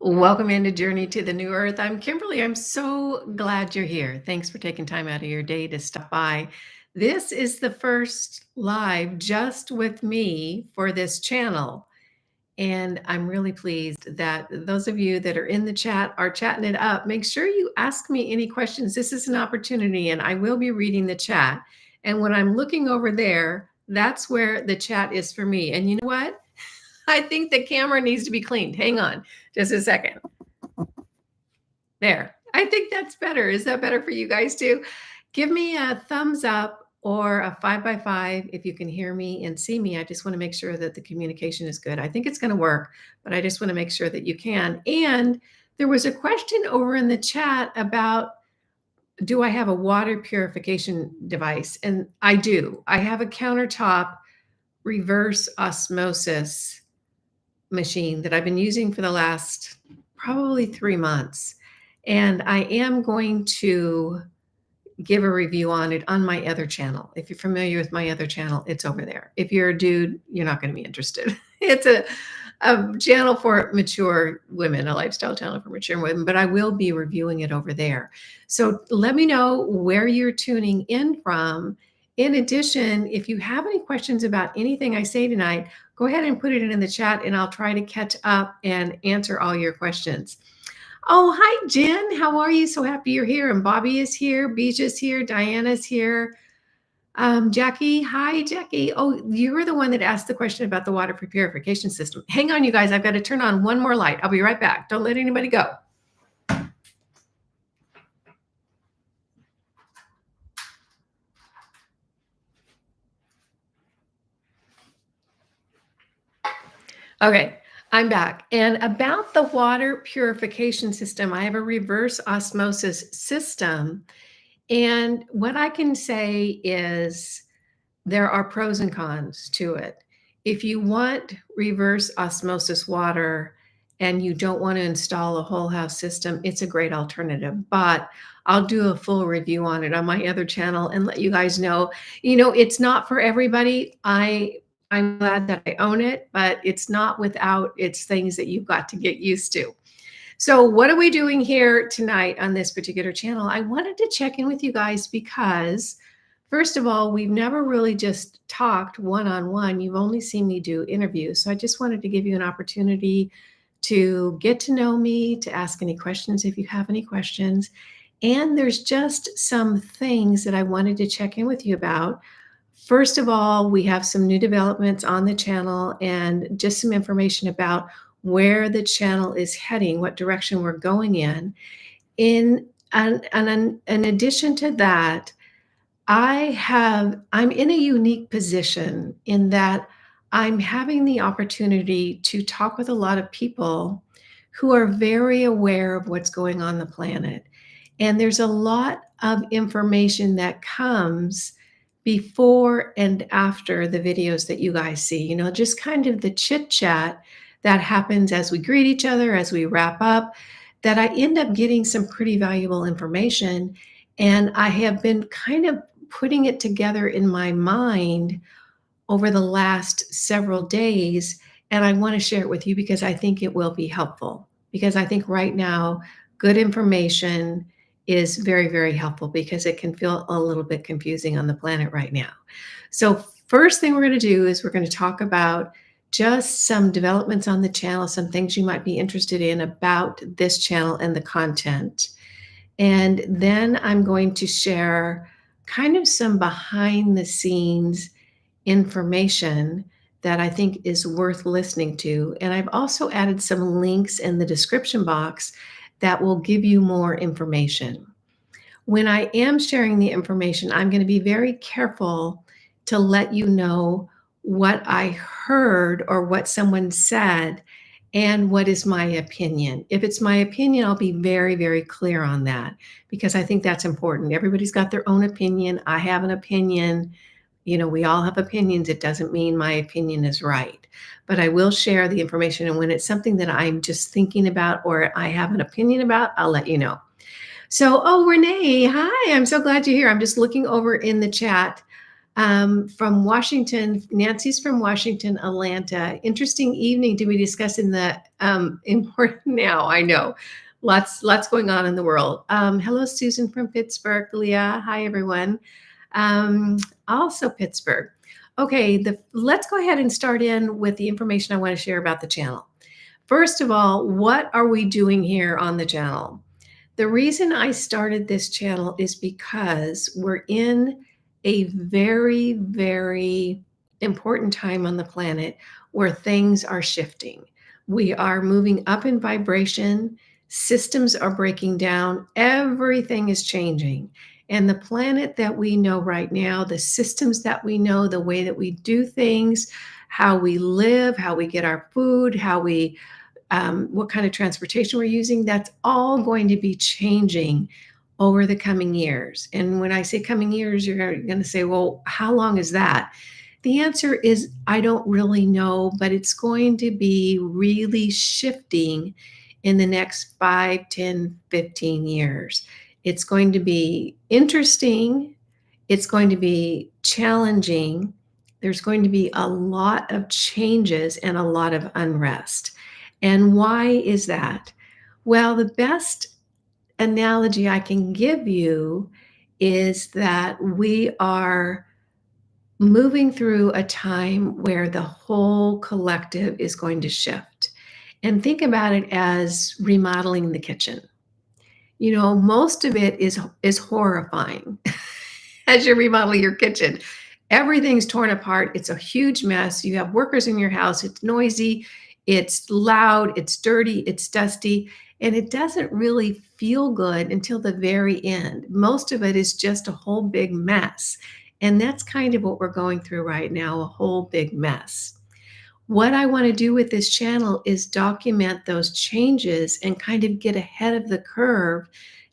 Welcome into Journey to the New Earth. I'm Kimberly. I'm so glad you're here. Thanks for taking time out of your day to stop by. This is the first live just with me for this channel. And I'm really pleased that those of you that are in the chat are chatting it up. Make sure you ask me any questions. This is an opportunity, and I will be reading the chat. And when I'm looking over there, that's where the chat is for me. And you know what? I think the camera needs to be cleaned. Hang on just a second. There. I think that's better. Is that better for you guys too? Give me a thumbs up or a 5 by 5 if you can hear me and see me. I just want to make sure that the communication is good. I think it's going to work, but I just want to make sure that you can. And there was a question over in the chat about, do I have a water purification device? And I do. I have a countertop reverse osmosis machine that I've been using for the last probably 3 months. And I am going to give a review on it on my other channel. If you're familiar with my other channel, it's over there. If you're a dude, you're not going to be interested. It's a channel for mature women, a lifestyle channel for mature women, but I will be reviewing it over there. So let me know where you're tuning in from. In addition, if you have any questions about anything I say tonight, go ahead and put it in the chat and I'll try to catch up and answer all your questions. Oh, hi, Jen. How are you? So happy you're here. And Bobby is here. Beach is here. Diana's here. Jackie. Hi, Jackie. Oh, you were the one that asked the question about the water purification system. Hang on, you guys. I've got to turn on one more light. I'll be right back. Don't let anybody go. Okay, I'm back. And about the water purification system, I have a reverse osmosis system. And what I can say is there are pros and cons to it. If you want reverse osmosis water and you don't want to install a whole house system, it's a great alternative. But I'll do a full review on it on my other channel and let you guys know. You know, it's not for everybody. I'm glad that I own it, but it's not without its things that you've got to get used to. So what are we doing here tonight on this particular channel? I wanted to check in with you guys because, first of all, we've never really just talked one-on-one. You've only seen me do interviews. So I just wanted to give you an opportunity to get to know me, to ask any questions if you have any questions. And there's just some things that I wanted to check in with you about. First of all, we have some new developments on the channel and just some information about where the channel is heading, what direction we're going in. In addition to that, I'm in a unique position in that I'm having the opportunity to talk with a lot of people who are very aware of what's going on the planet. And there's a lot of information that comes before and after the videos that you guys see, you know, just kind of the chit chat that happens as we greet each other, as we wrap up, that I end up getting some pretty valuable information. And I have been kind of putting it together in my mind over the last several days. And I want to share it with you because I think it will be helpful. Because I think right now, good information is very, very helpful because it can feel a little bit confusing on the planet right now. So first thing we're going to do is we're going to talk about just some developments on the channel, some things you might be interested in about this channel and the content. And then I'm going to share kind of some behind the scenes information that I think is worth listening to. And I've also added some links in the description box that will give you more information. When I am sharing the information, I'm going to be very careful to let you know what I heard or what someone said and what is my opinion. If it's my opinion, I'll be very, very clear on that because I think that's important. Everybody's got their own opinion. I have an opinion. You know, we all have opinions. It doesn't mean my opinion is right, but I will share the information. And when it's something that I'm just thinking about or I have an opinion about, I'll let you know. So, oh, Renee, hi, I'm so glad you're here. I'm just looking over in the chat. From Washington, Nancy's from Washington, Atlanta. Interesting evening to be discussing the important now. I know, lots going on in the world. Hello, Susan from Pittsburgh. Leah, hi everyone. Um, Also Pittsburgh. Okay, let's go ahead and start in with the information I want to share about the channel. First of all, what are we doing here on the channel? The reason I started this channel is because we're in a very, very important time on the planet where things are shifting. We are moving up in vibration, systems are breaking down, everything is changing. And the planet that we know right now, the systems that we know, the way that we do things, how we live, how we get our food, what kind of transportation we're using, that's all going to be changing over the coming years. And when I say coming years, you're going to say, well, how long is that? The answer is, I don't really know, but it's going to be really shifting in the next 5, 10, 15 years. It's going to be interesting. It's going to be challenging. There's going to be a lot of changes and a lot of unrest. And why is that? Well, the best analogy I can give you is that we are moving through a time where the whole collective is going to shift. And think about it as remodeling the kitchen. Most of it is horrifying as you're remodeling your kitchen. Everything's torn apart. It's a huge mess. You have workers in your house. It's noisy, it's loud, it's dirty, it's dusty, and it doesn't really feel good until the very end. Most of it is just a whole big mess. And that's kind of what we're going through right now, a whole big mess. What I want to do with this channel is document those changes and kind of get ahead of the curve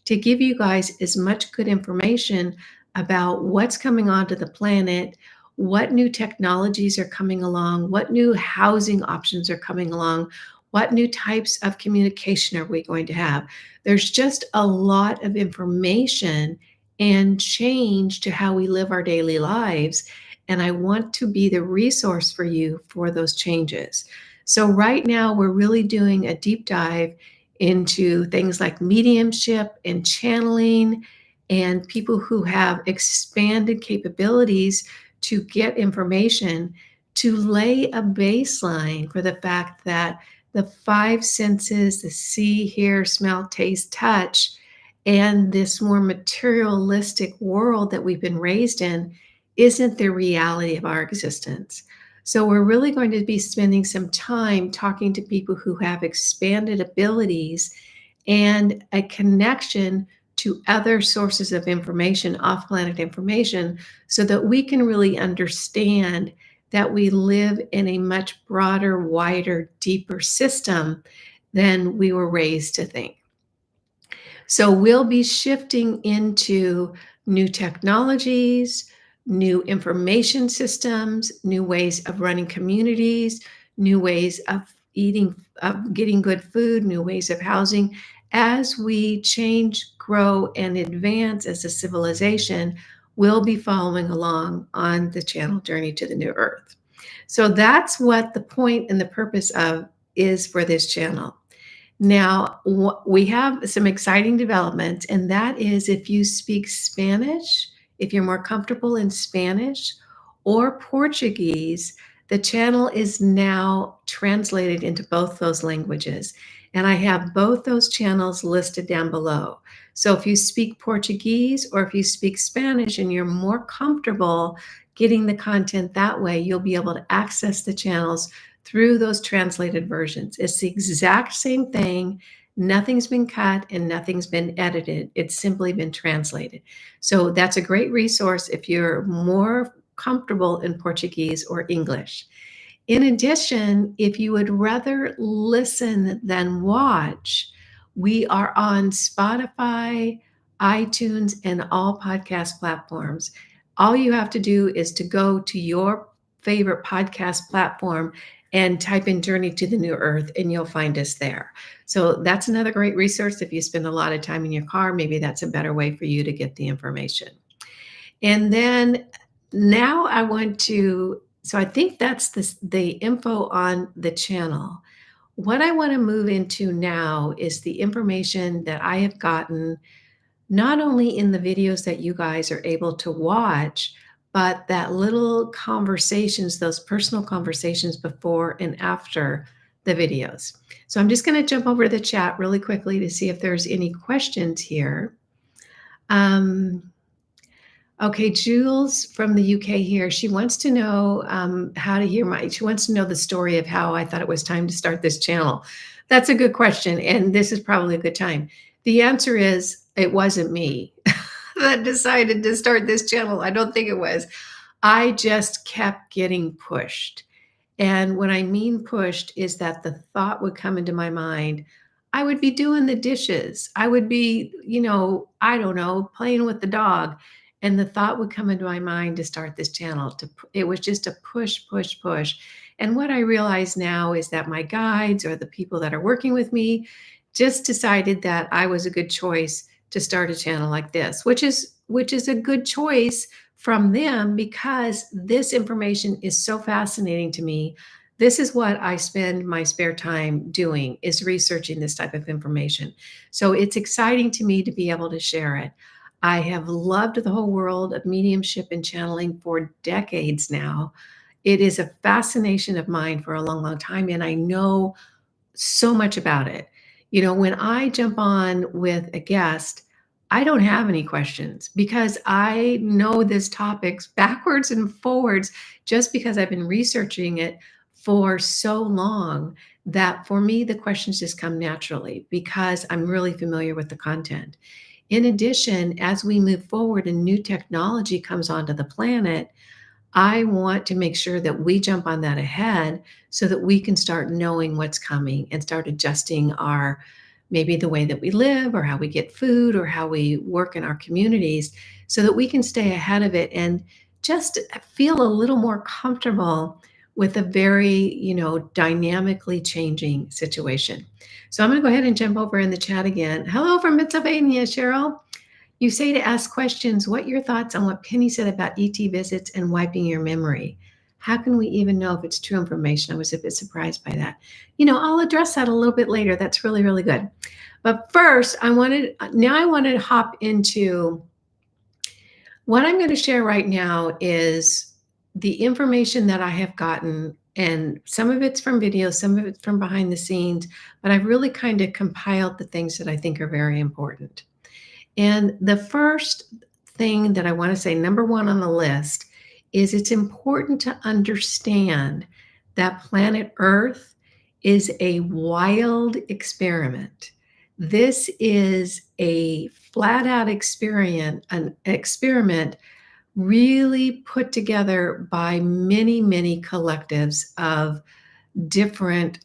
to give you guys as much good information about what's coming onto the planet, what new technologies are coming along, what new housing options are coming along, what new types of communication are we going to have. There's just a lot of information and change to how we live our daily lives. And I want to be the resource for you for those changes. So, right now, we're really doing a deep dive into things like mediumship and channeling and people who have expanded capabilities to get information to lay a baseline for the fact that the five senses, the see, hear, smell, taste, touch, and this more materialistic world that we've been raised in isn't the reality of our existence. So, we're really going to be spending some time talking to people who have expanded abilities and a connection to other sources of information, off planet information, so that we can really understand that we live in a much broader, wider, deeper system than we were raised to think. So we'll be shifting into new technologies, new information systems, new ways of running communities, new ways of eating, of getting good food, new ways of housing. As we change, grow, and advance as a civilization, we'll be following along on the channel Journey to the New Earth. So that's what the point and the purpose of is for this channel. Now, we have some exciting developments, and that is if you speak Spanish, if you're more comfortable in Spanish or Portuguese, the channel is now translated into both those languages. And I have both those channels listed down below. So if you speak Portuguese or if you speak Spanish and you're more comfortable getting the content that way, you'll be able to access the channels through those translated versions. It's the exact same thing. Nothing's been cut and nothing's been edited. It's simply been translated. So that's a great resource if you're more comfortable in Portuguese or English. In addition, if you would rather listen than watch, we are on Spotify, iTunes, and all podcast platforms. All you have to do is to go to your favorite podcast platform and type in Journey to the New Earth, and you'll find us there. So that's another great resource. If you spend a lot of time in your car, maybe that's a better way for you to get the information. And then now I want to so I think that's the info on the channel. What I wanna move into now is the information that I have gotten not only in the videos that you guys are able to watch, but that little conversations, those personal conversations before and after the videos. So I'm just gonna jump over to the chat really quickly to see if there's any questions here. Um, okay, Jules from the UK here, she wants to know how to hear she wants to know the story of how I thought it was time to start this channel. That's a good question, and this is probably a good time. The answer is it wasn't me that decided to start this channel. I don't think it was. I just kept getting pushed. And what I mean pushed is that the thought would come into my mind. I would be doing the dishes. I would be, I don't know, playing with the dog. And the thought would come into my mind to start this channel. It was just a push, push, push. And what I realize now is that my guides or the people that are working with me just decided that I was a good choice to start a channel like this, which is a good choice from them because this information is so fascinating to me. This is what I spend my spare time doing is researching this type of information. So it's exciting to me to be able to share it. I have loved the whole world of mediumship and channeling for decades now. It is a fascination of mine for a long, long time, and I know so much about it. When I jump on with a guest, I don't have any questions because I know this topics backwards and forwards just because I've been researching it for so long that for me, the questions just come naturally because I'm really familiar with the content. In addition, as we move forward and new technology comes onto the planet, I want to make sure that we jump on that ahead so that we can start knowing what's coming and start adjusting maybe the way that we live or how we get food or how we work in our communities so that we can stay ahead of it and just feel a little more comfortable with a very, dynamically changing situation. So I'm going to go ahead and jump over in the chat again. Hello from Pennsylvania, Cheryl. You say to ask questions. What your thoughts on what Penny said about ET visits and wiping your memory? How can we even know if it's true information? I was a bit surprised by that. I'll address that a little bit later. That's really, really good. But first, I want to hop into what I'm going to share right now is the information that I have gotten, and some of it's from videos, some of it's from behind the scenes, but I've really kind of compiled the things that I think are very important. And the first thing that I want to say, number one on the list, is it's important to understand that planet Earth is a wild experiment. This is a flat out an experiment really put together by many, many collectives of different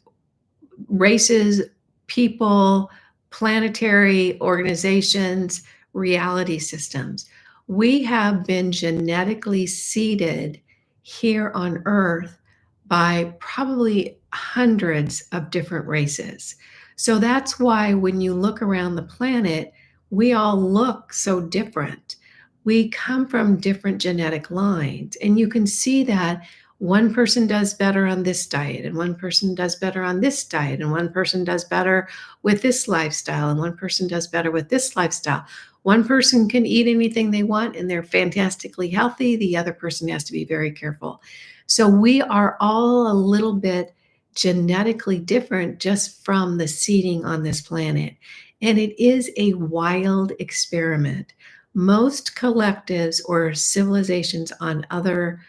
races, people, planetary organizations, reality systems. We have been genetically seeded here on Earth by probably hundreds of different races. So that's why when you look around the planet, we all look so different. We come from different genetic lines, and you can see that one person does better on this diet, and one person does better on this diet, and one person does better with this lifestyle, and one person does better with this lifestyle. One person can eat anything they want and they're fantastically healthy. The other person has to be very careful. So we are all a little bit genetically different just from the seeding on this planet. And it is a wild experiment. Most collectives or civilizations on other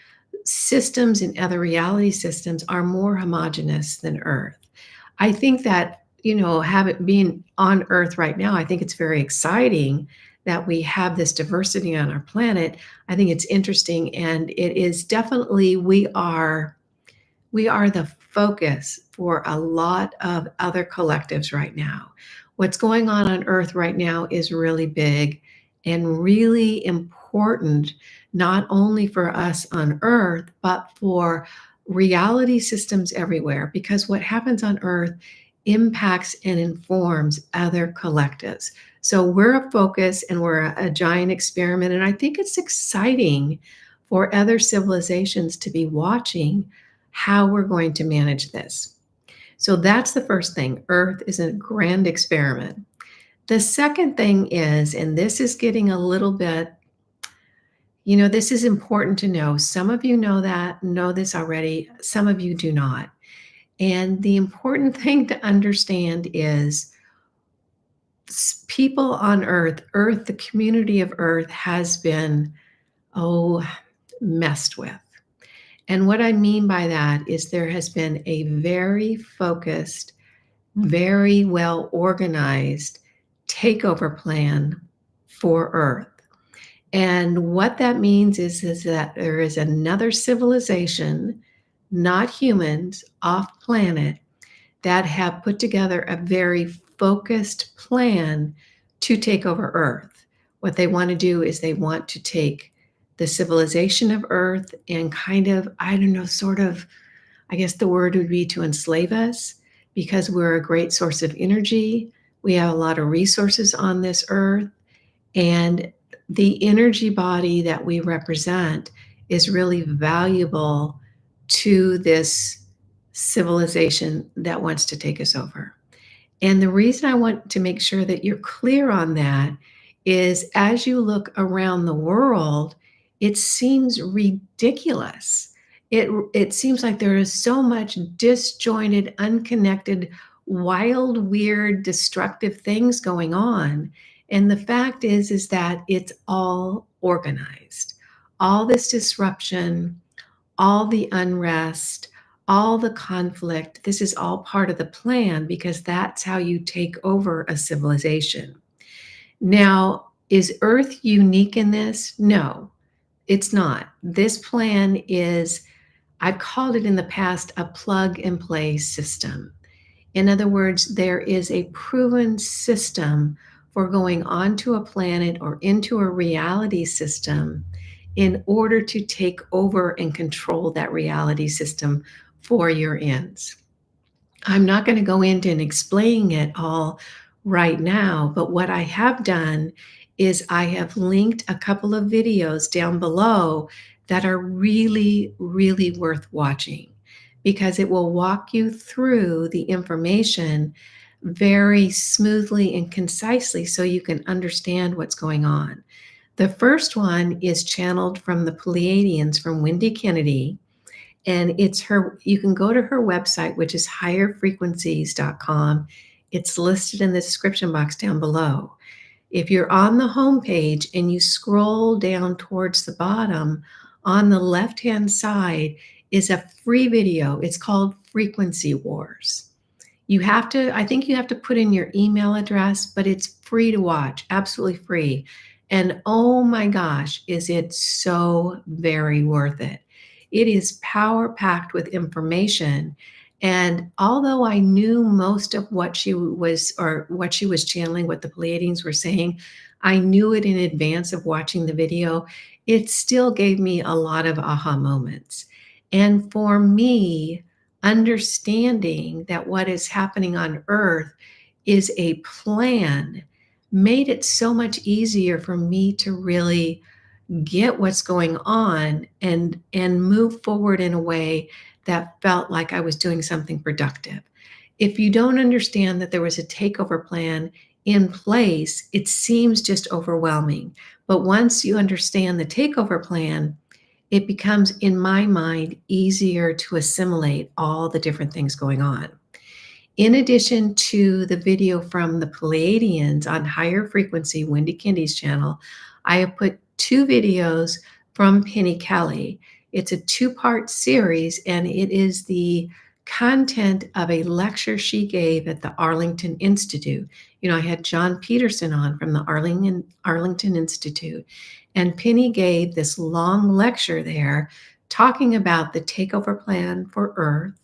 systems and other reality systems are more homogenous than Earth. I think that, have it being on Earth right now, I think it's very exciting that we have this diversity on our planet. I think it's interesting, and it is definitely we are the focus for a lot of other collectives right now. What's going on Earth right now is really big and really important, not only for us on Earth, but for reality systems everywhere, because what happens on Earth impacts and informs other collectives. So we're a focus and we're a giant experiment. And I think it's exciting for other civilizations to be watching how we're going to manage this. So that's the first thing. Earth is a grand experiment. The second thing is, and this is getting a little bit, this is important to know. Some of you know this already, some of you do not. And the important thing to understand is people on Earth, the community of Earth has been, oh, messed with. And what I mean by that is there has been a very focused, very well organized takeover plan for Earth. And what that means is that there is another civilization, not humans, off planet, that have put together a very focused plan to take over Earth. What they want to do is they want to take the civilization of Earth and kind of, I don't know, sort of, I guess the word would be to enslave us because we're a great source of energy. We have a lot of resources on this Earth. And the energy body that we represent is really valuable to this civilization that wants to take us over. And the reason I want to make sure that you're clear on that is as you look around the world, it seems ridiculous. It seems like there is so much disjointed, unconnected, wild, weird, destructive things going on. And the fact is that it's all organized. All this disruption, all the unrest, all the conflict, this is all part of the plan because that's how you take over a civilization. Now, is Earth unique in this? No, it's not. This plan is, I've called it in the past, a plug and play system. In other words, there is a proven system for going onto a planet or into a reality system in order to take over and control that reality system for your ends. I'm not going to go into and explain it all right now, but what I have done is I have linked a couple of videos down below that are really, really worth watching because it will walk you through the information very smoothly and concisely so you can understand what's going on. The first one is channeled from the Pleiadians from Wendy Kennedy. And it's her, you can go to her website, which is higherfrequencies.com. It's listed in the description box down below. If you're on the home page and you scroll down towards the bottom, on the left-hand side is a free video. It's called Frequency Wars. I think you have to put in your email address, but it's free to watch, absolutely free. And oh my gosh, is it so very worth it. It is power packed with information. And although I knew most of what she was channeling, what the Pleiadians were saying, I knew it in advance of watching the video. It still gave me a lot of aha moments. And for me, understanding that what is happening on Earth is a plan made it so much easier for me to really get what's going on and move forward in a way that felt like I was doing something productive. If you don't understand that there was a takeover plan in place, it seems just overwhelming. But once you understand the takeover plan, it becomes, in my mind, easier to assimilate all the different things going on. In addition to the video from the Pleiadians on Higher Frequency, Wendy Kennedy's channel, I have put 2 videos from Penny Kelly. It's a 2-part series, and it is the content of a lecture she gave at the Arlington Institute. I had John Peterson on from the Arlington Institute, and Penny gave this long lecture there talking about the takeover plan for Earth,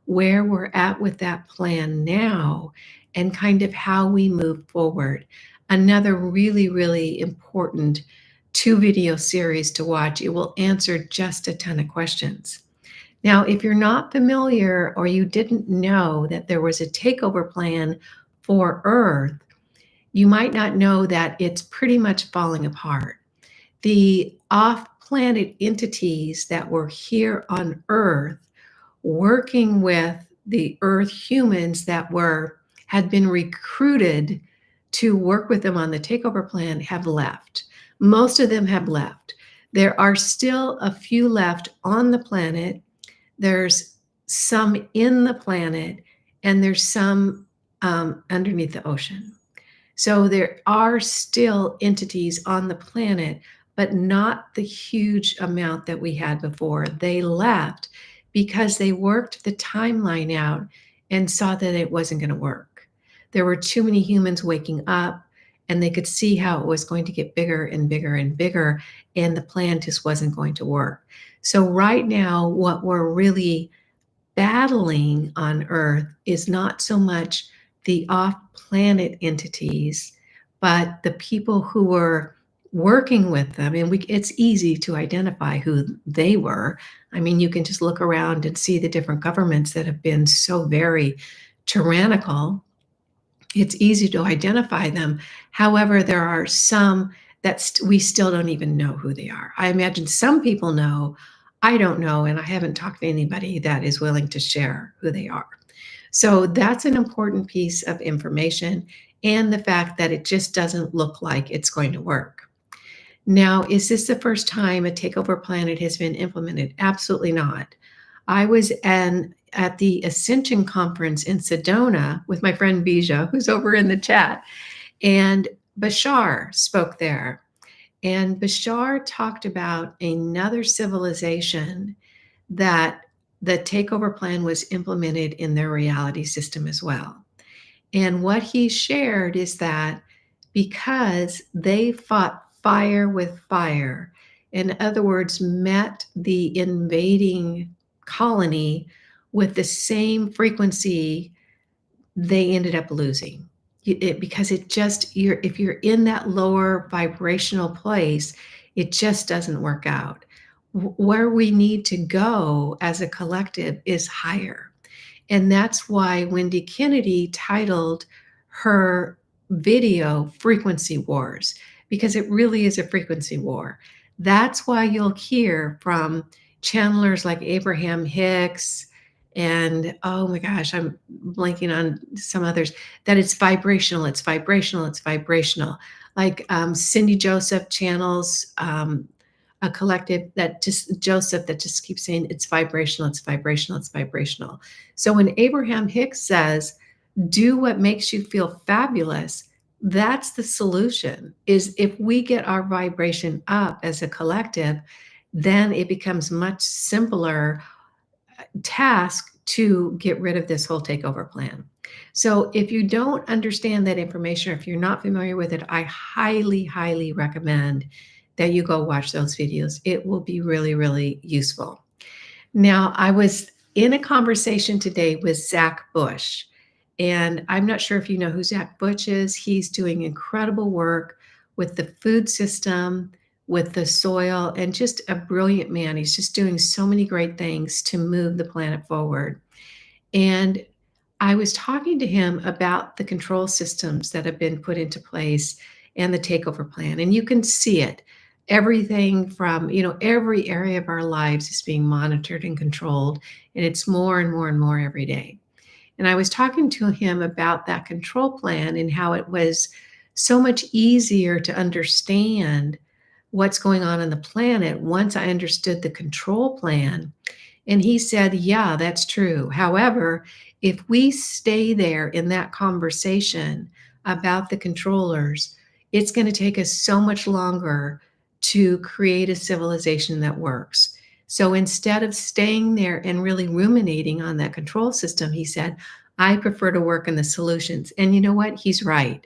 where we're at with that plan now, and kind of how we move forward. Another really, really important 2-video series to watch. It will answer just a ton of questions. Now, if you're not familiar or you didn't know that there was a takeover plan for Earth, you might not know that it's pretty much falling apart. The off off-planet entities that were here on Earth working with the Earth humans that had been recruited to work with them on the takeover plan have left. Most of them have left. There are still a few left on the planet. There's some in the planet, and there's some underneath the ocean. So there are still entities on the planet, but not the huge amount that we had before. They left because they worked the timeline out and saw that it wasn't going to work. There were too many humans waking up, and they could see how it was going to get bigger and bigger and bigger, and the plan just wasn't going to work. So right now, what we're really battling on Earth is not so much the off-planet entities, but the people who were working with them. And it's easy to identify who they were. I mean, you can just look around and see the different governments that have been so very tyrannical. It's easy to identify them. However, there are some that we still don't even know who they are. I imagine some people know. I don't know, and I haven't talked to anybody that is willing to share who they are. So that's an important piece of information, and the fact that it just doesn't look like it's going to work. Now, is this the first time a takeover planet has been implemented? Absolutely not. I was at the Ascension Conference in Sedona with my friend Bija, who's over in the chat, and Bashar spoke there. And Bashar talked about another civilization that the takeover plan was implemented in their reality system as well. And what he shared is that because they fought fire with fire, in other words, met the invading colony with the same frequency, they ended up losing. Because if you're in that lower vibrational place, it just doesn't work out. Where we need to go as a collective is higher. And that's why Wendy Kennedy titled her video Frequency Wars, because it really is a frequency war. That's why you'll hear from channelers like Abraham Hicks and, oh my gosh, I'm blanking on some others, that it's vibrational, it's vibrational, it's vibrational. Like Cindy Joseph channels a collective that just keeps saying it's vibrational, it's vibrational, it's vibrational. So when Abraham Hicks says, do what makes you feel fabulous, that's the solution. Is if we get our vibration up as a collective, then it becomes much simpler task to get rid of this whole takeover plan. So if you don't understand that information, or if you're not familiar with it, I highly, highly recommend that you go watch those videos. It will be really, really useful. Now, I was in a conversation today with Zach Bush, and I'm not sure if you know who Zach Bush is. He's doing incredible work with the food system, with the soil, and just a brilliant man. He's just doing so many great things to move the planet forward. And I was talking to him about the control systems that have been put into place and the takeover plan. And you can see it. Everything from, every area of our lives is being monitored and controlled, and it's more and more and more every day. And I was talking to him about that control plan and how it was so much easier to understand what's going on the planet once I understood the control plan. And he said, yeah, that's true. However, if we stay there in that conversation about the controllers, it's going to take us so much longer to create a civilization that works. So instead of staying there and really ruminating on that control system, he said, I prefer to work in the solutions. And you know what? He's right.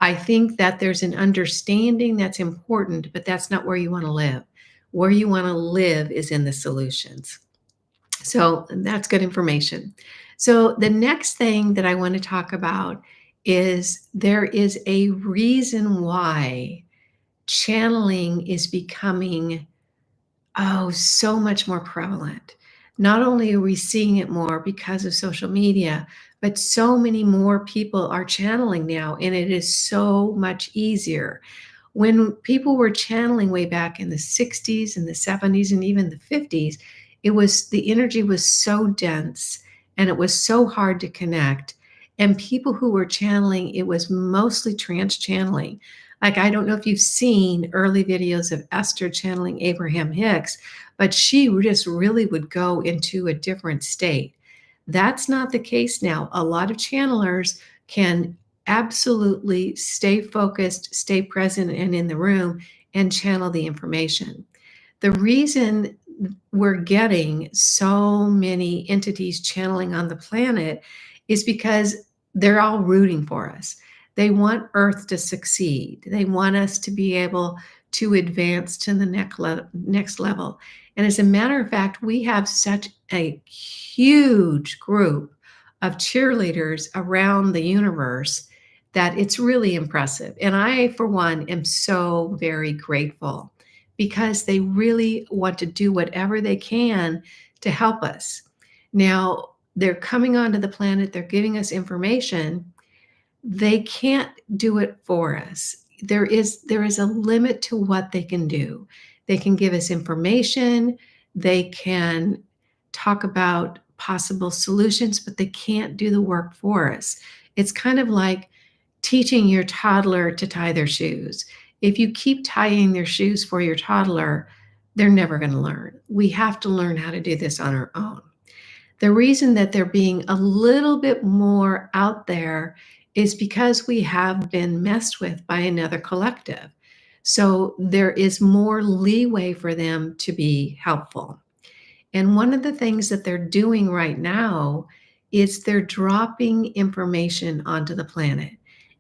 I think that there's an understanding that's important, but that's not where you want to live. Where you want to live is in the solutions. So that's good information. So the next thing that I want to talk about is there is a reason why channeling is becoming, so much more prevalent. Not only are we seeing it more because of social media, but so many more people are channeling now, and it is so much easier. When people were channeling way back in the 60s and the 70s and even the 50s, the energy was so dense and it was so hard to connect. And people who were channeling, it was mostly trance channeling. Like, I don't know if you've seen early videos of Esther channeling Abraham Hicks, but she just really would go into a different state. That's not the case now. A lot of channelers can absolutely stay focused, stay present and in the room and channel the information. The reason we're getting so many entities channeling on the planet is because they're all rooting for us. They want Earth to succeed. They want us to be able to advance to the next level. And as a matter of fact, we have such a huge group of cheerleaders around the universe that it's really impressive. And I, for one, am so very grateful because they really want to do whatever they can to help us. Now, they're coming onto the planet, they're giving us information. They can't do it for us. There is a limit to what they can do. They can give us information, they can talk about possible solutions, but they can't do the work for us. It's kind of like teaching your toddler to tie their shoes. If you keep tying their shoes for your toddler, they're never going to learn. We have to learn how to do this on our own. The reason that they're being a little bit more out there is because we have been messed with by another collective. So there is more leeway for them to be helpful. And one of the things that they're doing right now is they're dropping information onto the planet.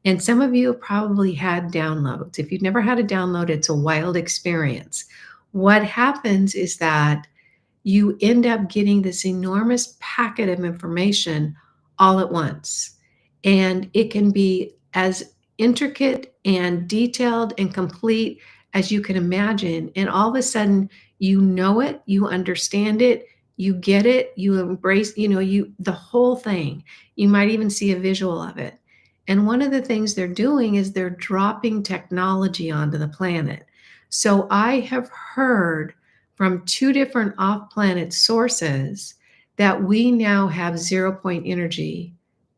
And some of you have probably had downloads. If you've never had a download, it's a wild experience. What happens is that you end up getting this enormous packet of information all at once. And it can be as intricate and detailed and complete as you can imagine. And all of a sudden, you know it, you understand it, you get it, you embrace, the whole thing. You might even see a visual of it. And one of the things they're doing is they're dropping technology onto the planet. So I have heard from two different off planet sources that we now have 0 point energy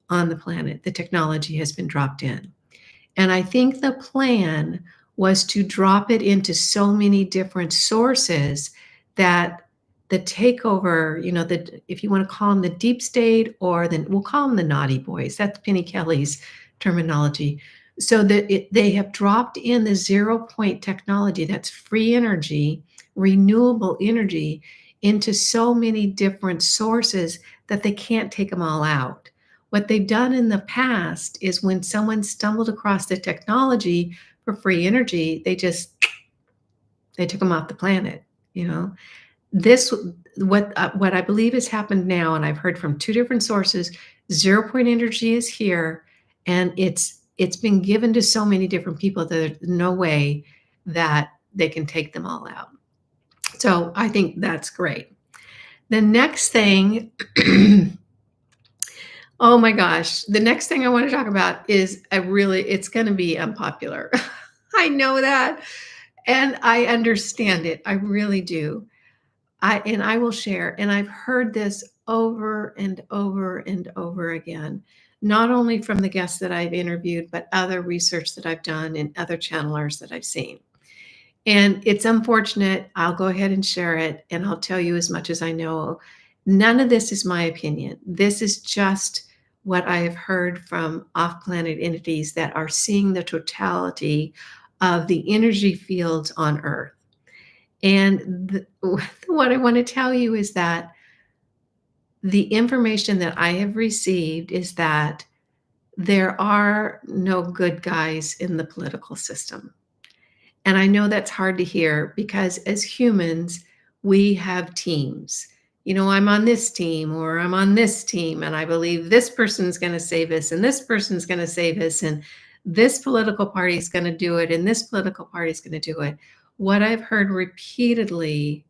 on the planet. The technology has been dropped in. And I think the plan was to drop it into so many different sources that the takeover, if you want to call them the deep state, or then we'll call them the naughty boys. That's Penny Kelly's terminology. So that they have dropped in the 0 point technology, that's free energy, renewable energy, into so many different sources that they can't take them all out. What they've done in the past is when someone stumbled across the technology for free energy, they took them off the planet, you know. This what I believe has happened now, and I've heard from two different sources, 0 point energy is here, and it's been given to so many different people that there's no way that they can take them all out. So I think that's great. The next thing, oh my gosh, the next thing I want to talk about is it's going to be unpopular. I know that, and I understand it. I really do. I will share, and I've heard this over and over and over again, not only from the guests that I've interviewed, but other research that I've done and other channelers that I've seen. And it's unfortunate. I'll go ahead and share it, and I'll tell you as much as I know. None of this is my opinion. This is just what I have heard from off-planet entities that are seeing the totality of the energy fields on Earth. And what I want to tell you is that the information that I have received is that there are no good guys in the political system. And I know that's hard to hear because as humans, we have teams. I'm on this team or I'm on this team, and I believe this person's going to save us and this person's going to save us, and this political party is going to do it and this political party is going to do it. What I've heard repeatedly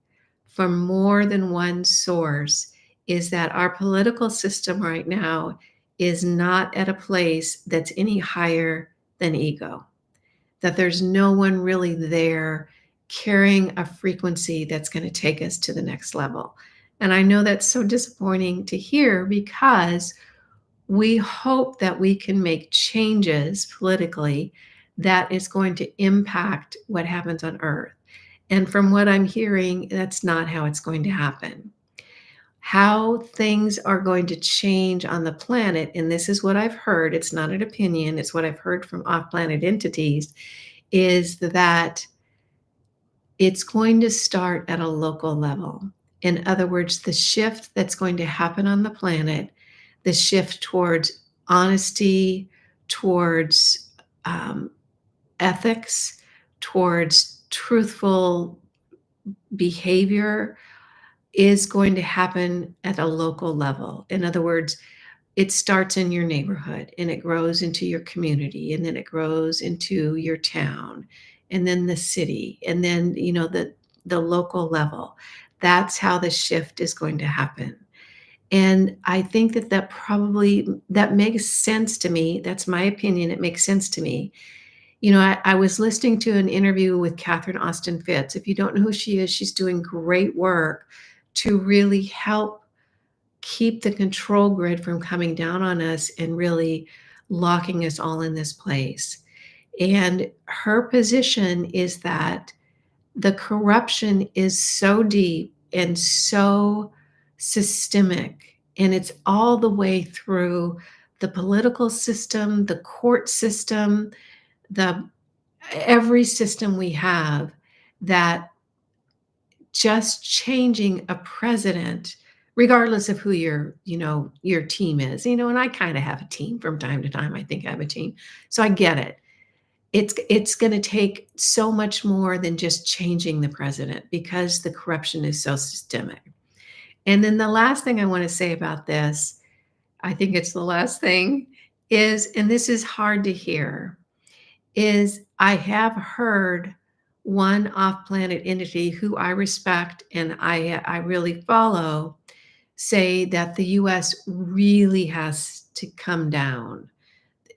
from more than one source is that our political system right now is not at a place that's any higher than ego. that there's no one really there carrying a frequency that's going to take us to the next level. And I know that's so disappointing to hear because we hope that we can make changes politically that is going to impact what happens on Earth. And from what I'm hearing, that's not how it's going to happen. How things are going to change on the planet, and this is what I've heard, it's not an opinion, it's what I've heard from off planet entities, is that it's going to start at a local level. In other words, the shift that's going to happen on the planet, the shift towards honesty, towards um, ethics, towards truthful behavior, is going to happen at a local level. In other words, it starts in your neighborhood and it grows into your community and then it grows into your town and then the city and then the local level. That's how the shift is going to happen. And I think that that makes sense to me. That's my opinion. It makes sense to me. I was listening to an interview with Catherine Austin Fitts. If you don't know who she is, she's doing great work to really help keep the control grid from coming down on us and really locking us all in this place. And her position is that the corruption is so deep and so systemic, and it's all the way through the political system, the court system, the every system we have, that just changing a president, regardless of who your team is, and I kind of have a team from time to time. I think I have a team. So I get it. It's going to take so much more than just changing the president because the corruption is so systemic. And then the last thing I want to say about this, I think it's the last thing, is, and this is hard to hear, is I have heard one off-planet entity who I respect and I really follow say that the US really has to come down.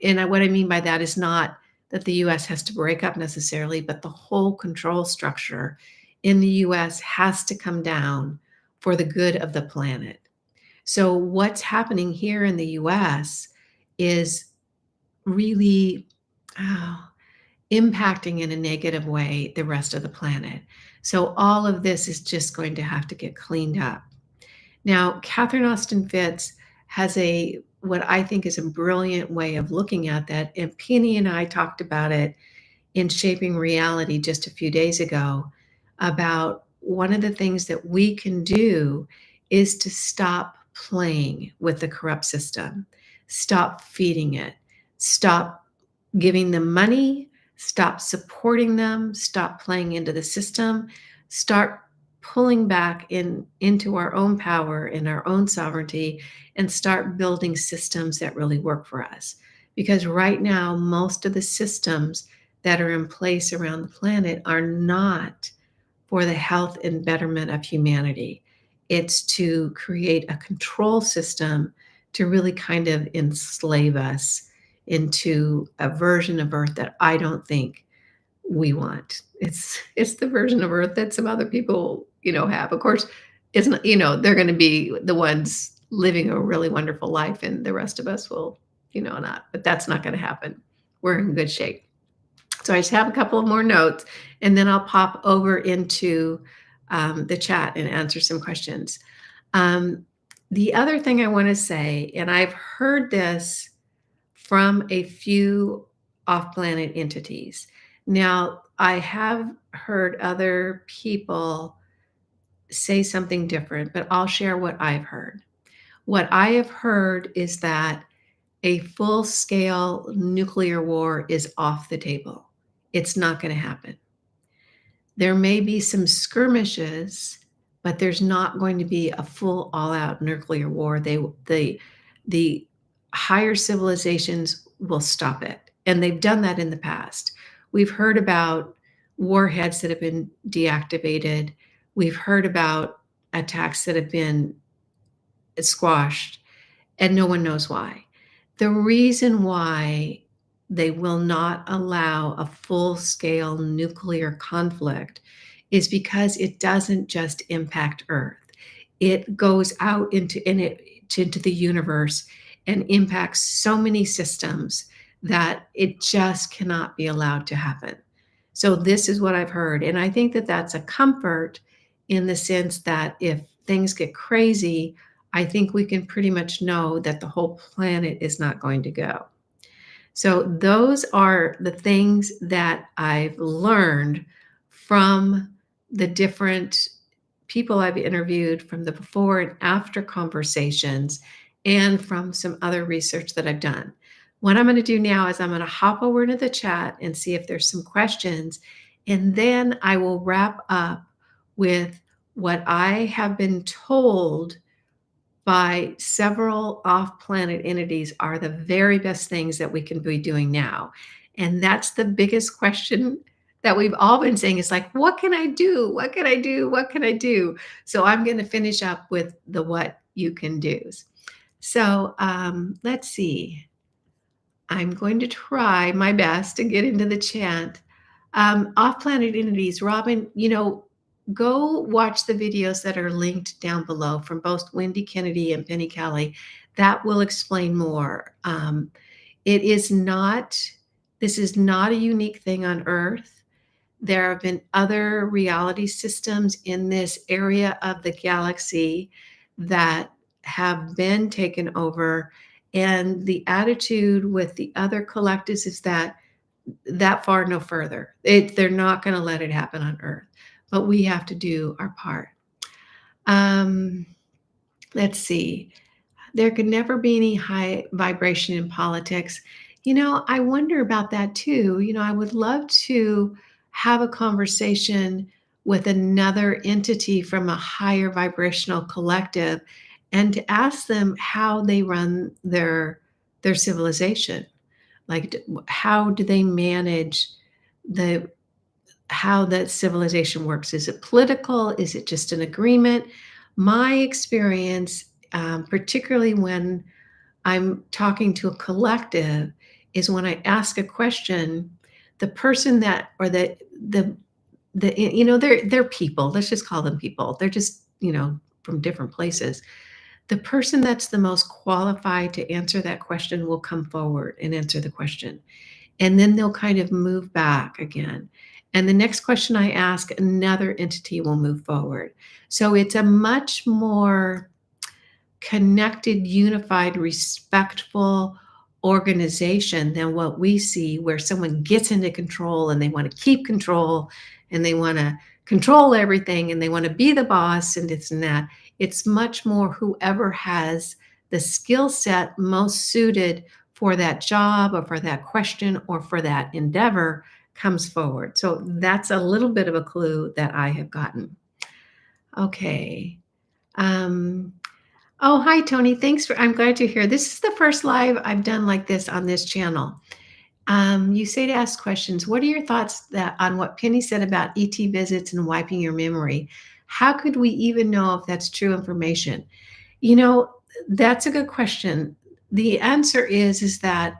And what I mean by that is not that the US has to break up necessarily, but the whole control structure in the US has to come down for the good of the planet. So what's happening here in the US is really, oh, impacting in a negative way the rest of the planet. So all of this is just going to have to get cleaned up. Now, Catherine Austin Fitts has what I think is a brilliant way of looking at that. And Penny and I talked about it in Shaping Reality just a few days ago, about one of the things that we can do is to stop playing with the corrupt system, stop feeding it, stop giving them money, stop supporting them, stop playing into the system, start pulling back into our own power and our own sovereignty, and start building systems that really work for us. Because right now, most of the systems that are in place around the planet are not for the health and betterment of humanity. It's to create a control system to really kind of enslave us into a version of Earth that I don't think we want. It's the version of Earth that some other people, have. Of course, it's not, they're going to be the ones living a really wonderful life, and the rest of us will, not. But that's not going to happen. We're in good shape. So I just have a couple of more notes, and then I'll pop over into the chat and answer some questions. The other thing I want to say, and I've heard this from a few off-planet entities. Now, I have heard other people say something different, but I'll share what I've heard. What I have heard is that a full-scale nuclear war is off the table. It's not going to happen. There may be some skirmishes, but there's not going to be a full all-out nuclear war. The higher civilizations will stop it, and they've done that in the past. We've heard about warheads that have been deactivated. We've heard about attacks that have been squashed, and no one knows why. The reason why they will not allow a full-scale nuclear conflict is because it doesn't just impact Earth. It goes out into the universe and impacts so many systems that it just cannot be allowed to happen. So this is what I've heard, and I think that that's a comfort in the sense that if things get crazy, I think we can pretty much know that the whole planet is not going to go. So those are the things that I've learned from the different people I've interviewed, from the before and after conversations, and from some other research that I've done. What I'm going to do now is I'm going to hop over into the chat and see if there's some questions, and then I will wrap up with what I have been told by several off-planet entities are the very best things that we can be doing now. And that's the biggest question that we've all been saying is like, what can I do? What can I do? What can I do? So I'm going to finish up with the what you can do's. So let's see. I'm going to try my best to get into the chat. Off-planet entities, Robin, go watch the videos that are linked down below from both Wendy Kennedy and Penny Kelly. That will explain more. It is not, this is not a unique thing on Earth. There have been other reality systems in this area of the galaxy that have been taken over. And the attitude with the other collectives is that far no further. They're not going to let it happen on Earth, but we have to do our part. Um, let's see. There could never be any high vibration in politics. I wonder about that too. I would love to have a conversation with another entity from a higher vibrational collective and to ask them how they run their civilization. Like, how do they manage the how that civilization works? Is it political? Is it just an agreement? My experience, particularly when I'm talking to a collective, is when I ask a question, the person that or they're people. Let's just call them people. They're just from different places. The person that's the most qualified to answer that question will come forward and answer the question. And then they'll kind of move back again. And the next question I ask, another entity will move forward. So it's a much more connected, unified, respectful organization than what we see, where someone gets into control and they want to keep control and they want to control everything and they want to be the boss and this and that. It's much more whoever has the skill set most suited for that job or for that question or for that endeavor comes forward. So that's a little bit of a clue that I have gotten. Okay. Oh, hi, Tony. I'm glad you're here. This is the first live I've done like this on this channel. You say to ask questions. What are your thoughts on what Penny said about ET visits and wiping your memory? How could we even know if that's true information? That's a good question. The answer is that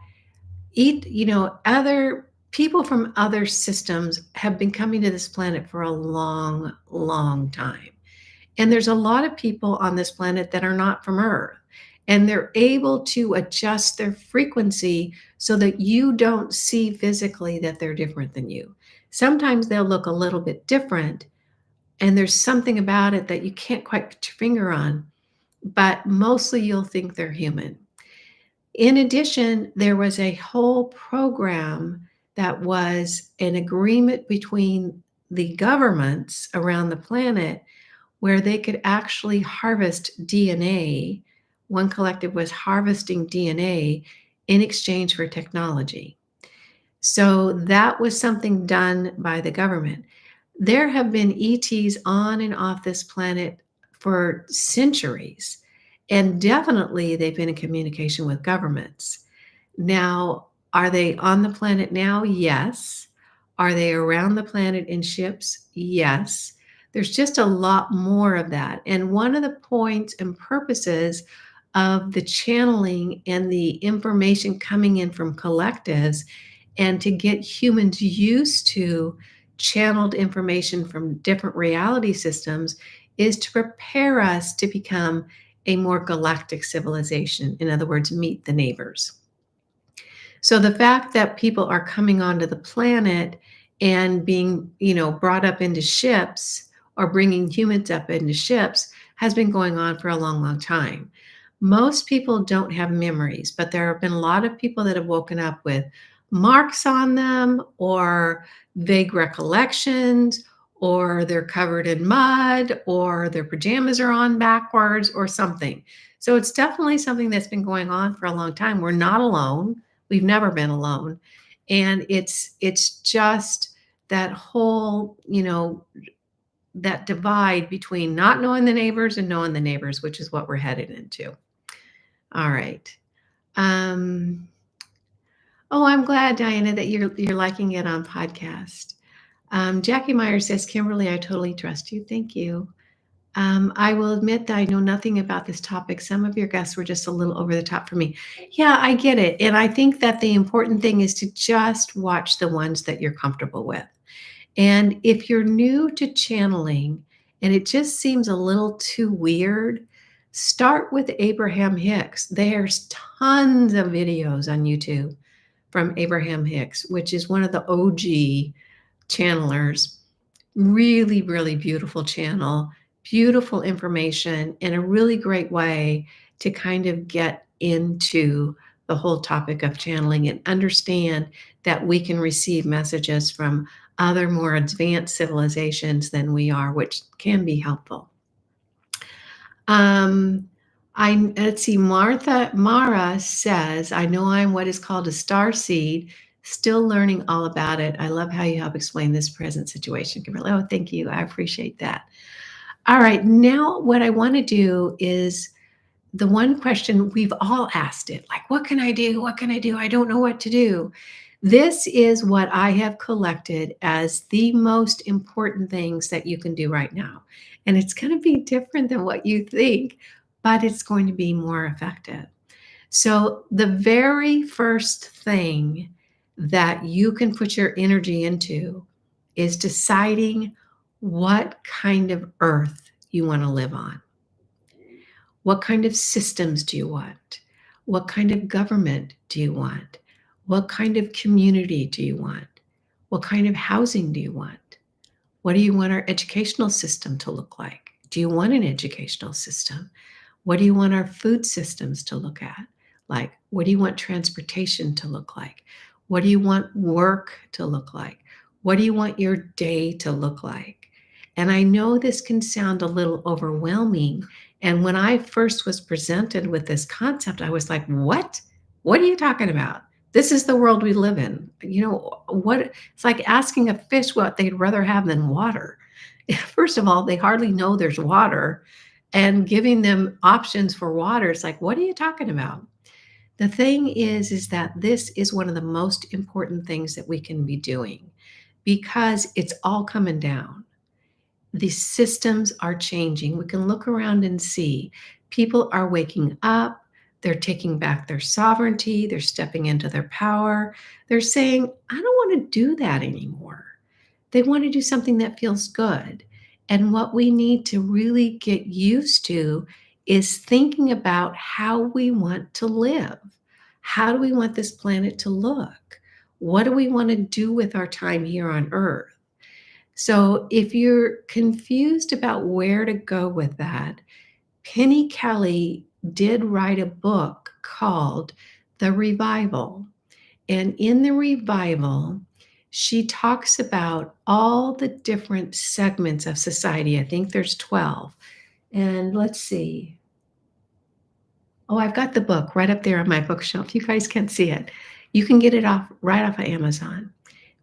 other people from other systems have been coming to this planet for a long, long time. And there's a lot of people on this planet that are not from Earth. And they're able to adjust their frequency so that you don't see physically that they're different than you. Sometimes they'll look a little bit different, and there's something about it that you can't quite put your finger on, but mostly you'll think they're human. In addition, there was a whole program that was an agreement between the governments around the planet where they could actually harvest DNA. One collective was harvesting DNA in exchange for technology. So that was something done by the government. There have been ETs on and off this planet for centuries, and definitely they've been in communication with governments. Now, are they on the planet now? Yes. Are they around the planet in ships? Yes. There's just a lot more of that. And one of the points and purposes of the channeling and the information coming in from collectives, and to get humans used to channeled information from different reality systems is to prepare us to become a more galactic civilization. In other words, meet the neighbors. So the fact that people are coming onto the planet and being, brought up into ships, or bringing humans up into ships, has been going on for a long, long time. Most people don't have memories, but there have been a lot of people that have woken up with marks on them, or vague recollections, or they're covered in mud, or their pajamas are on backwards, or something. So it's definitely something that's been going on for a long time. We're not alone. We've never been alone. And it's just that whole, that divide between not knowing the neighbors and knowing the neighbors, which is what we're headed into. All right. Um, oh, I'm glad, Diana, that you're liking it on podcast. Jackie Meyer says, Kimberly, I totally trust you. Thank you. I will admit that I know nothing about this topic. Some of your guests were just a little over the top for me. Yeah, I get it. And I think that the important thing is to just watch the ones that you're comfortable with. And if you're new to channeling and it just seems a little too weird, start with Abraham Hicks. There's tons of videos on YouTube from Abraham Hicks, which is one of the OG channelers. Really, really beautiful channel, beautiful information, and a really great way to kind of get into the whole topic of channeling and understand that we can receive messages from other more advanced civilizations than we are, which can be helpful. Let's see, Mara says, I know I'm what is called a star seed, still learning all about it. I love how you help explain this present situation, Kimberly. Oh, thank you. I appreciate that. All right, now what I want to do is the one question we've all asked it, like, what can I do? What can I do? I don't know what to do. This is what I have collected as the most important things that you can do right now. And it's going to be different than what you think, but it's going to be more effective. So, the very first thing that you can put your energy into is deciding what kind of earth you want to live on. What kind of systems do you want? What kind of government do you want? What kind of community do you want? What kind of housing do you want? What do you want our educational system to look like? Do you want an educational system? What do you want our food systems to look at? Like, what do you want transportation to look like? What do you want work to look like? What do you want your day to look like? And I know this can sound a little overwhelming. And when I first was presented with this concept, I was like, what? What are you talking about? This is the world we live in. What it's like asking a fish what they'd rather have than water. First of all, they hardly know there's water, and giving them options for water, it's like, what are you talking about? The thing is that this is one of the most important things that we can be doing, because it's all coming down. The systems are changing. We can look around and see people are waking up. They're taking back their sovereignty. They're stepping into their power. They're saying, I don't want to do that anymore. They want to do something that feels good. And what we need to really get used to is thinking about how we want to live. How do we want this planet to look? What do we want to do with our time here on Earth? So if you're confused about where to go with that, Penny Kelly did write a book called The Revival. And in The Revival, she talks about all the different segments of society. I think there's 12. And let's see. Oh, I've got the book right up there on my bookshelf. You guys can't see it. You can get it right off of Amazon.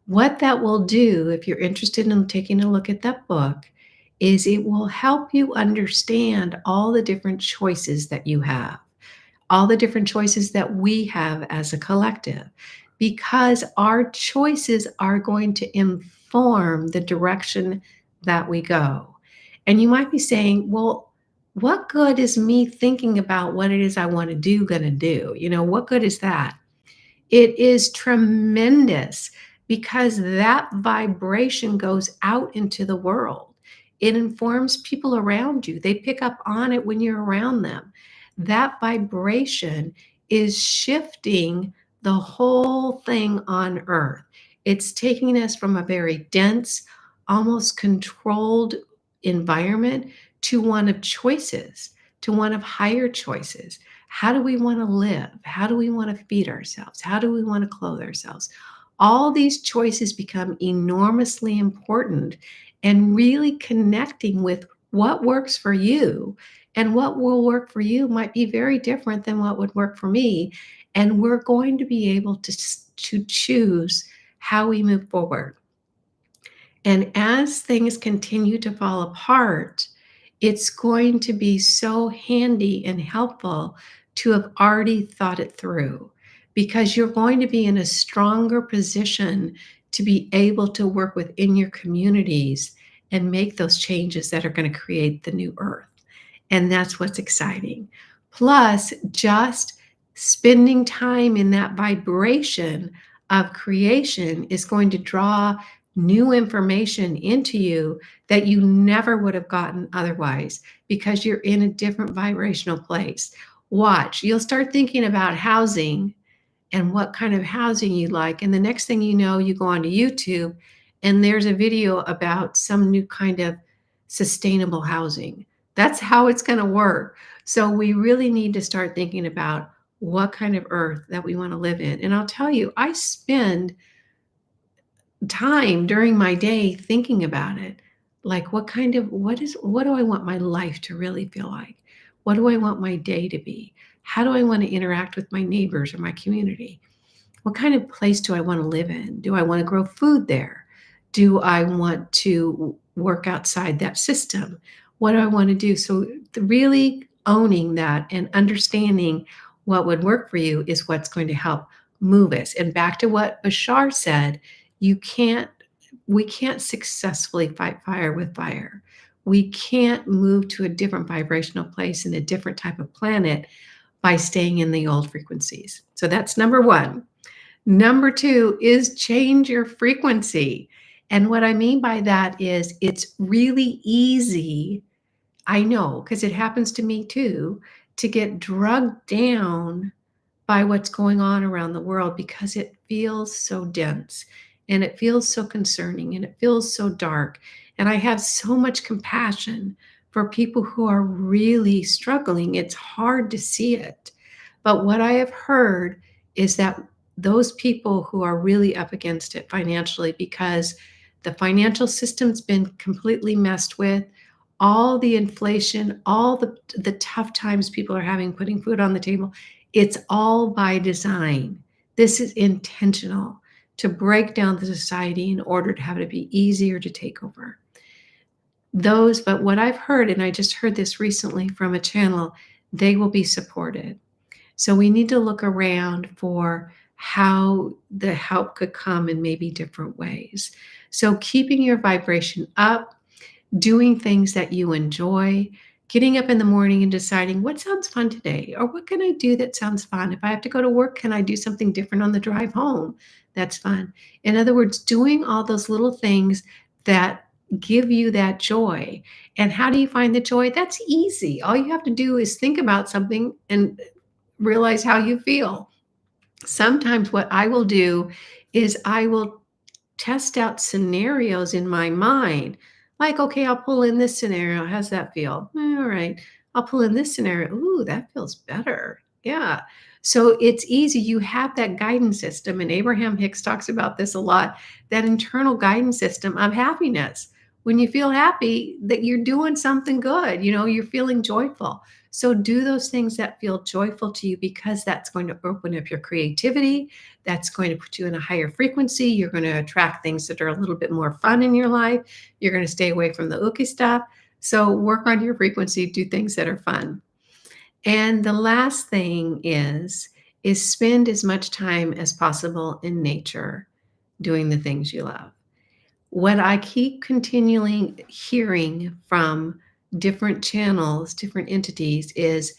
What that will do, if you're interested in taking a look at that book, is it will help you understand all the different choices that you have, all the different choices that we have as a collective, because our choices are going to inform the direction that we go. And you might be saying, well, What good is me thinking about what it is I want to do going to do? What good is that? It is tremendous because that vibration goes out into the world. It informs people around you. They pick up on it when you're around them. That vibration is shifting the whole thing on earth. It's taking us from a very dense, almost controlled environment to one of choices, to one of higher choices. How do we want to live? How do we want to feed ourselves? How do we want to clothe ourselves? All these choices become enormously important, and really connecting with what works for you and what will work for you might be very different than what would work for me. And we're going to be able to choose how we move forward. And as things continue to fall apart, it's going to be so handy and helpful to have already thought it through, because you're going to be in a stronger position to be able to work within your communities and make those changes that are going to create the new earth. And that's what's exciting. Plus, just spending time in that vibration of creation is going to draw new information into you that you never would have gotten otherwise, because you're in a different vibrational place. Watch, you'll start thinking about housing and what kind of housing you like. And the next thing you know, you go onto YouTube and there's a video about some new kind of sustainable housing. That's how it's going to work. So we really need to start thinking about what kind of earth that we want to live in. And I'll tell you, I spend time during my day thinking about it. Like what do I want my life to really feel like? What do I want my day to be? How do I want to interact with my neighbors or my community? What kind of place do I want to live in? Do I want to grow food there? Do I want to work outside that system? What do I want to do? So, really owning that and understanding what would work for you is what's going to help move us. And back to what Bashar said, you can't, we can't successfully fight fire with fire. We can't move to a different vibrational place in a different type of planet by staying in the old frequencies. So that's number one. Number two is change your frequency. And what I mean by that is it's really easy, I know, because it happens to me too, to get drugged down by what's going on around the world because it feels so dense and it feels so concerning and it feels so dark. And I have so much compassion for people who are really struggling. It's hard to see it. But what I have heard is that those people who are really up against it financially, because the financial system's been completely messed with, all the inflation, all the tough times people are having putting food on the table, it's all by design. This is intentional to break down the society in order to have it be easier to take over. But what I've heard, and I just heard this recently from a channel, they will be supported. So we need to look around for how the help could come in maybe different ways. So keeping your vibration up, doing things that you enjoy, getting up in the morning and deciding what sounds fun today, or what can I do that sounds fun? If I have to go to work, can I do something different on the drive home? That's fun. In other words, doing all those little things that give you that joy. And how do you find the joy? That's easy. All you have to do is think about something and realize how you feel. Sometimes what I will do is I will test out scenarios in my mind. Like, okay, I'll pull in this scenario. How's that feel? All right. I'll pull in this scenario. Ooh, that feels better. Yeah. So it's easy. You have that guidance system. And Abraham Hicks talks about this a lot, that internal guidance system of happiness. When you feel happy, that you're doing something good, you're feeling joyful. So do those things that feel joyful to you, because that's going to open up your creativity. That's going to put you in a higher frequency. You're going to attract things that are a little bit more fun in your life. You're going to stay away from the ooky stuff. So work on your frequency, do things that are fun. And the last thing is spend as much time as possible in nature doing the things you love. What I keep continually hearing from different channels, different entities, is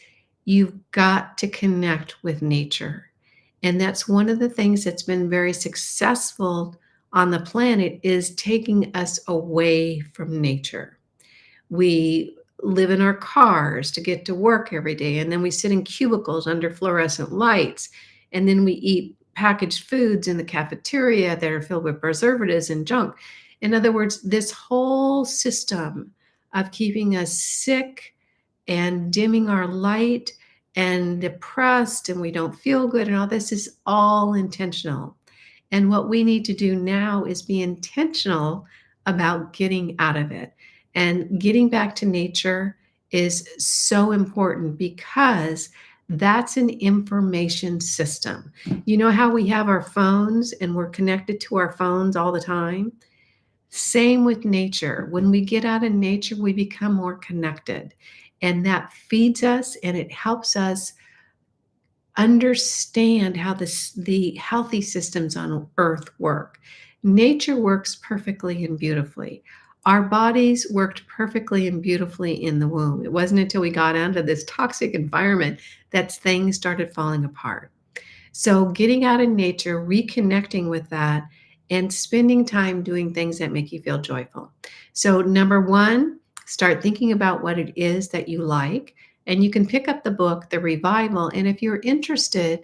you've got to connect with nature. And that's one of the things that's been very successful on the planet, is taking us away from nature. We live in our cars to get to work every day, and then we sit in cubicles under fluorescent lights, and then we eat packaged foods in the cafeteria that are filled with preservatives and junk. In other words, this whole system of keeping us sick and dimming our light and depressed and we don't feel good and all this is all intentional. And what we need to do now is be intentional about getting out of it. And getting back to nature is so important because that's an information system. You know how we have our phones and we're connected to our phones all the time? Same with nature. When we get out in nature, we become more connected. And that feeds us and it helps us understand how the healthy systems on earth work. Nature works perfectly and beautifully. Our bodies worked perfectly and beautifully in the womb. It wasn't until we got into this toxic environment that things started falling apart. So, getting out in nature, reconnecting with that, and spending time doing things that make you feel joyful. So, number one, start thinking about what it is that you like. And you can pick up the book, The Revival. And if you're interested,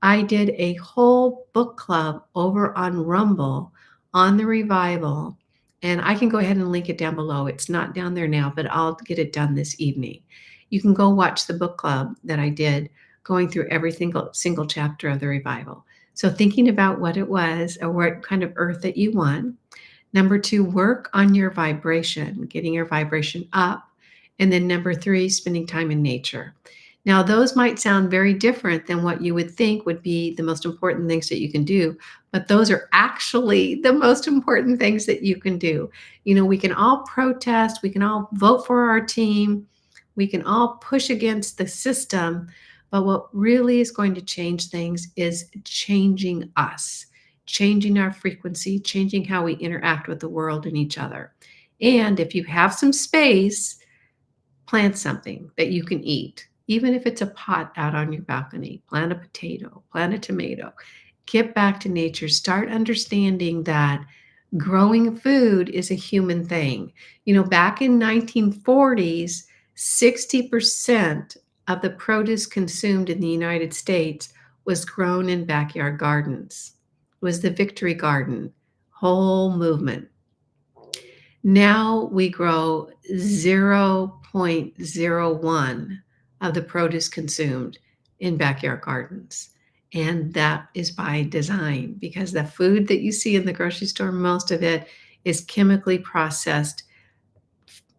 I did a whole book club over on Rumble on The Revival. And I can go ahead and link it down below. It's not down there now, but I'll get it done this evening. You can go watch the book club that I did, going through every single chapter of the revival. So thinking about what it was or what kind of earth that you want. Number two, work on your vibration, getting your vibration up. And then number three, spending time in nature. Now, those might sound very different than what you would think would be the most important things that you can do, but those are actually the most important things that you can do. You know, we can all protest, we can all vote for our team, we can all push against the system, but what really is going to change things is changing us, changing our frequency, changing how we interact with the world and each other. And if you have some space, plant something that you can eat, even if it's a pot out on your balcony. Plant a potato, plant a tomato. Get back to nature. Start understanding that growing food is a human thing. You know, back in 1940s, 60% of the produce consumed in the United States was grown in backyard gardens. It was the Victory Garden whole movement. Now we grow 0.01 of the produce consumed in backyard gardens. And that is by design, because the food that you see in the grocery store, most of it is chemically processed,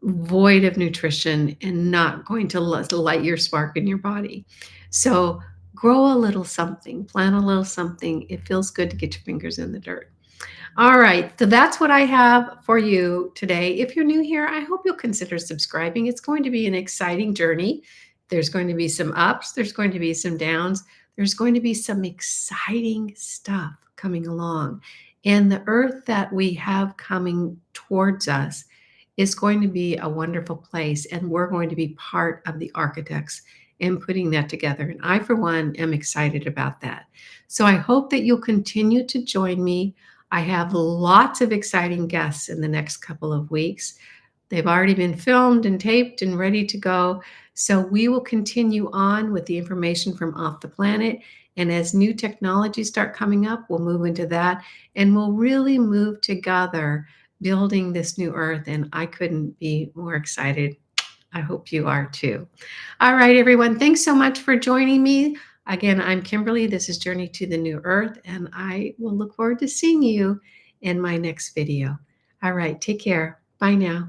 void of nutrition, and not going to light your spark in your body. So grow a little something, plant a little something. It feels good to get your fingers in the dirt. All right, so that's what I have for you today. If you're new here, I hope you'll consider subscribing. It's going to be an exciting journey. There's going to be some ups, there's going to be some downs, there's going to be some exciting stuff coming along. And the earth that we have coming towards us is going to be a wonderful place, and we're going to be part of the architects in putting that together. And I, for one, am excited about that. So I hope that you'll continue to join me. I have lots of exciting guests in the next couple of weeks. They've already been filmed and taped and ready to go. So we will continue on with the information from Off the Planet. And as new technologies start coming up, we'll move into that and we'll really move together building this new earth. And I couldn't be more excited. I hope you are too. All right, everyone. Thanks so much for joining me. Again, I'm Kimberly. This is Journey to the New Earth, and I will look forward to seeing you in my next video. All right, take care. Bye now.